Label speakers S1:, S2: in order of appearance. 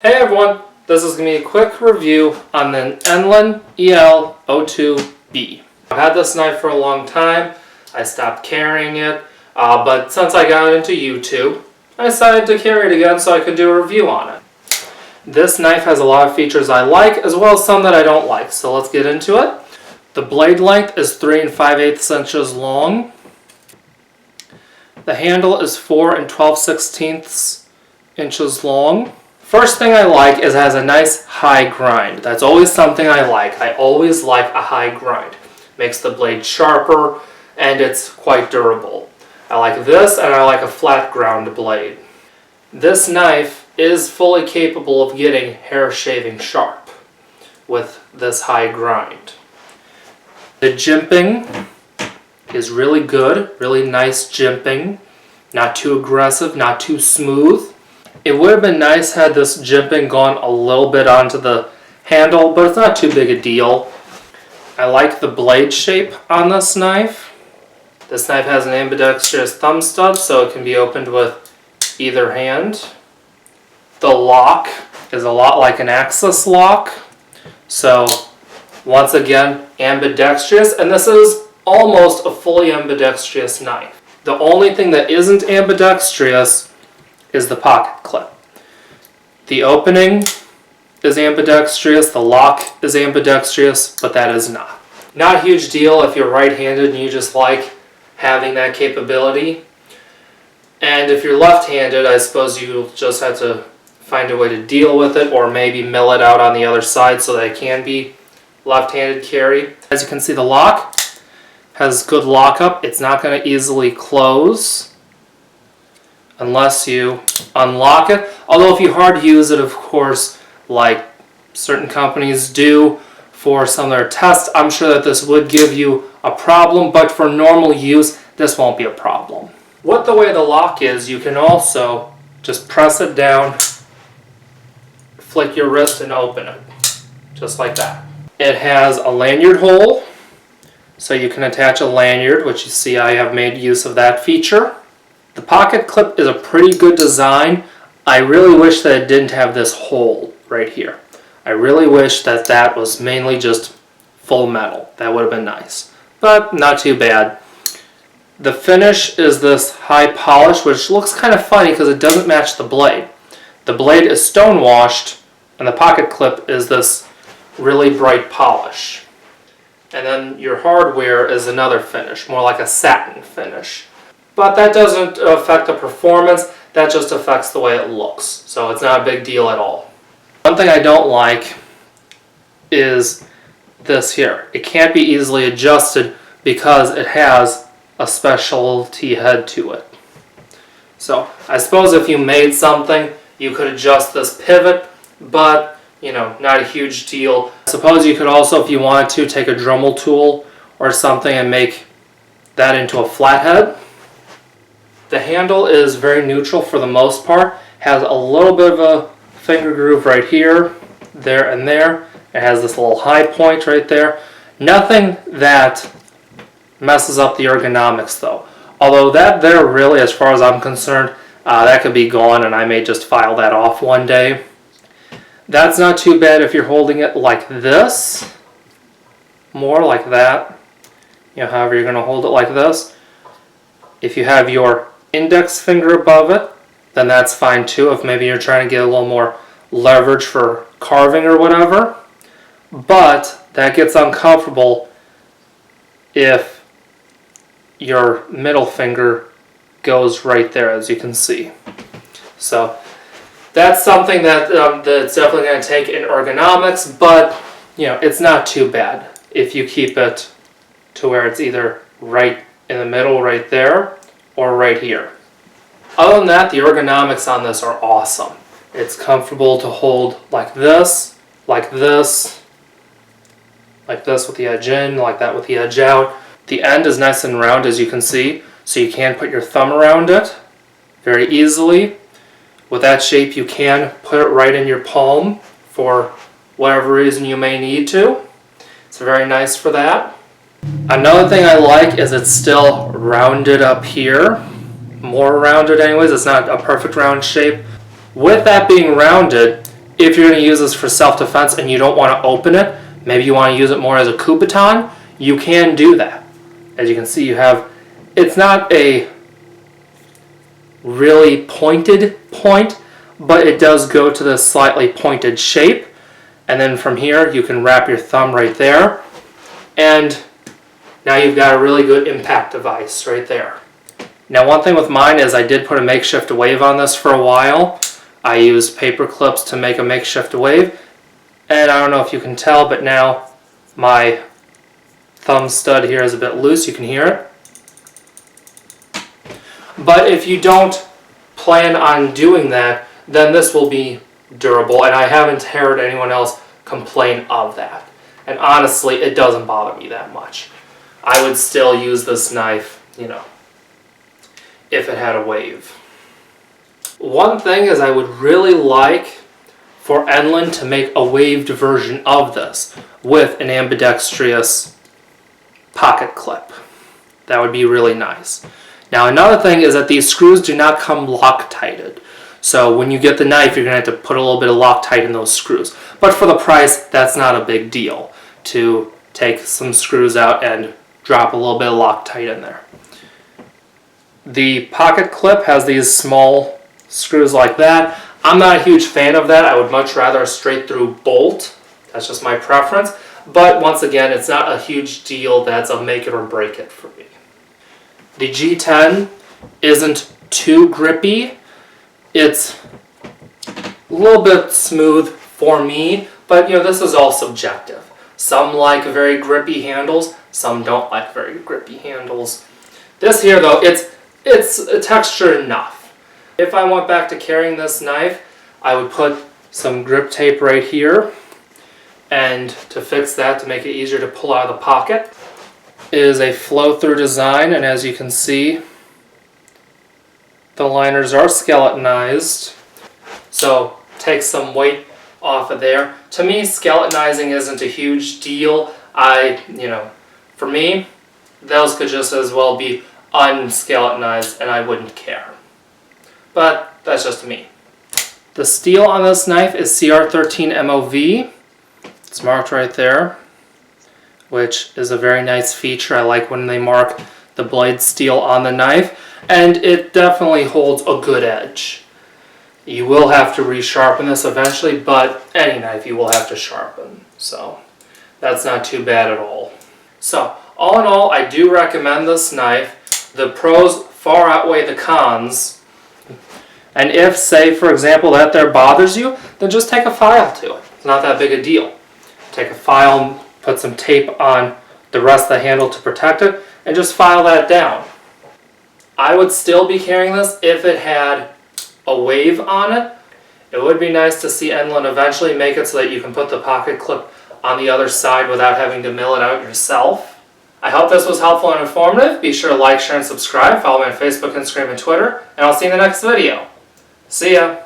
S1: Hey everyone, this is going to be a quick review on the Enlan EL-02B. I've had this knife for a long time. I stopped carrying it, but since I got into YouTube, I decided to carry it again so I could do a review on it. This knife has a lot of features I like, as well as some that I don't like, so let's get into it. The blade length is 3 5/8 inches long. The handle is 4 12/16 inches long. First thing I like is it has a nice high grind. That's always something I like. I always like a high grind. Makes the blade sharper and it's quite durable. I like this and I like a flat ground blade. This knife is fully capable of getting hair shaving sharp with this high grind. The jimping is really good, really nice jimping. Not too aggressive, not too smooth. It would have been nice had this jimping gone a little bit onto the handle, but it's not too big a deal. I like the blade shape on this knife. This knife has an ambidextrous thumb stud, so it can be opened with either hand. The lock is a lot like an axis lock. So once again, ambidextrous, and this is almost a fully ambidextrous knife. The only thing that isn't ambidextrous is the pocket clip. The opening is ambidextrous, the lock is ambidextrous, but that is not. Not a huge deal if you're right-handed and you just like having that capability. And if you're left-handed, I suppose you just have to find a way to deal with it, or maybe mill it out on the other side so that it can be left-handed carry. As you can see, the lock has good lockup. It's not going to easily close unless you unlock it. Although if you hard use it, of course, like certain companies do for some of their tests, I'm sure that this would give you a problem, but for normal use, this won't be a problem. With the way the lock is, you can also just press it down, flick your wrist and open it, just like that. It has a lanyard hole, so you can attach a lanyard, which you see I have made use of that feature. The pocket clip is a pretty good design. I really wish that it didn't have this hole right here. I really wish that that was mainly just full metal. That would have been nice, but not too bad. The finish is this high polish, which looks kind of funny because it doesn't match the blade. The blade is stone washed and the pocket clip is this really bright polish. And then your hardware is another finish, more like a satin finish. But that doesn't affect the performance, that just affects the way it looks. So it's not a big deal at all. One thing I don't like is this here. It can't be easily adjusted because it has a specialty head to it. So I suppose if you made something, you could adjust this pivot, but you know, not a huge deal. I suppose you could also, if you wanted to, take a Dremel tool or something and make that into a flathead. The handle is very neutral for the most part. Has a little bit of a finger groove right here, there and there. It has this little high point right there. Nothing that messes up the ergonomics though. Although that there really, as far as I'm concerned, that could be gone and I may just file that off one day. That's not too bad if you're holding it like this. More like that. You know, however you're going to hold it like this. If you have your index finger above it, then that's fine too, if maybe you're trying to get a little more leverage for carving or whatever. But that gets uncomfortable if your middle finger goes right there, as you can see. So that's something that that's definitely going to take in ergonomics, but you know, it's not too bad if you keep it to where it's either right in the middle right there or right here. Other than that, the ergonomics on this are awesome. It's comfortable to hold like this, like this, like this with the edge in, like that with the edge out. The end is nice and round, as you can see, so you can put your thumb around it very easily. With that shape, you can put it right in your palm for whatever reason you may need to. It's very nice for that. Another thing I like is it's still rounded up here. More rounded anyways, it's not a perfect round shape. With that being rounded, if you're going to use this for self-defense and you don't want to open it, maybe you want to use it more as a coup baton, you can do that. As you can see, you have, it's not a really pointed point, but it does go to this slightly pointed shape. And then from here, you can wrap your thumb right there. And now you've got a really good impact device right there. Now, one thing with mine is I did put a makeshift wave on this for a while. I used paper clips to make a makeshift wave. And I don't know if you can tell, but now my thumb stud here is a bit loose. You can hear it. But if you don't plan on doing that, then this will be durable. And I haven't heard anyone else complain of that. And honestly, it doesn't bother me that much. I would still use this knife, you know, if it had a wave. One thing is I would really like for Enlan to make a waved version of this with an ambidextrous pocket clip. That would be really nice. Now, another thing is that these screws do not come Loctited. So when you get the knife, you're going to have to put a little bit of Loctite in those screws. But for the price, that's not a big deal to take some screws out and drop a little bit of Loctite in there. The pocket clip has these small screws like that. I'm not a huge fan of that. I would much rather a straight through bolt. That's just my preference. But once again, it's not a huge deal. That's a make it or break it for me. The G10 isn't too grippy. It's a little bit smooth for me, but you know, this is all subjective. Some like very grippy handles, some don't like very grippy handles. This here though, it's a texture enough. If I went back to carrying this knife, I would put some grip tape right here, and to fix that, to make it easier to pull out of the pocket, is a flow-through design, and as you can see, the liners are skeletonized, so take some weight off of there. To me, skeletonizing isn't a huge deal. For me, those could just as well be unskeletonized and I wouldn't care. But that's just me. The steel on this knife is CR13 MOV. It's marked right there, which is a very nice feature. I like when they mark the blade steel on the knife, and it definitely holds a good edge. You will have to resharpen this eventually, but any knife you will have to sharpen, so that's not too bad at all. So all in all, I do recommend this knife. The pros far outweigh the cons, and if, say for example, that there bothers you, then just take a file to it. It's not that big a deal. Take a file, put some tape on the rest of the handle to protect it, and just file that down. I would still be carrying this if it had a wave on it. It would be nice to see Enlan eventually make it so that you can put the pocket clip on the other side without having to mill it out yourself. I hope this was helpful and informative. Be sure to like, share, and subscribe. Follow me on Facebook, Instagram, and Twitter, and I'll see you in the next video. See ya!